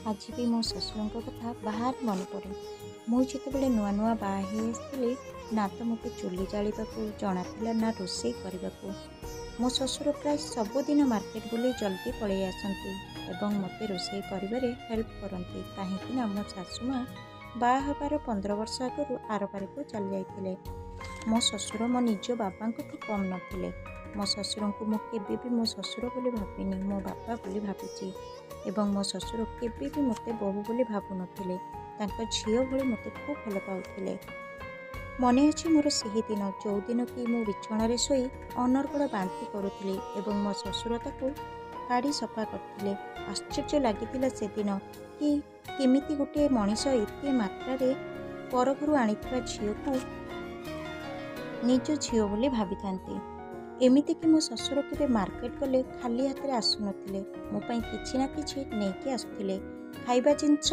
आज भी मो शशुर कथा बाहर मन पड़े। मु जितेबाला नुआ नुआ बाहे आसती ना तो मत चुली जाड़ा जनाला ना रोषे करने को। मो शशुर प्राय सबुदिन मार्केट बुले जल्दी पलि आसती एवं मत रोषे कर हेल्प करती कहीं मो शाशुमा बाहर 15 वर्ष आगु आर पार को चली जाते। मो शशुर मो निज बाबा कम नथिले। मो शशुर को मुझे भी मो शशुर बोली भाविनी, मो बापा बोली भावी एवं मो शशुर केबे भी मते बहु बोली भावु नथिले। तांका झियो भली मते खूब भल पाउथिले। मने अछि मोर सेही दिन जो दिन कि मु बिछणारे सोई अनर्गल बांती करुथिली एवं मो शशुर ताकू काढ़ी सफा करथिले। आश्चर्य लागिथिला से दिन कि केमिति गोटे मनीष एते मात्रा रे परघरु आनिथिबा झियो को निज झियो बोली भावी थांती। एमिति कि मो शशुर केबे मार्केट गले खाली हाथ रे आसु नथिले। मो पई किछि ना किछि नेकी आसुथिले। खाइबा जिंस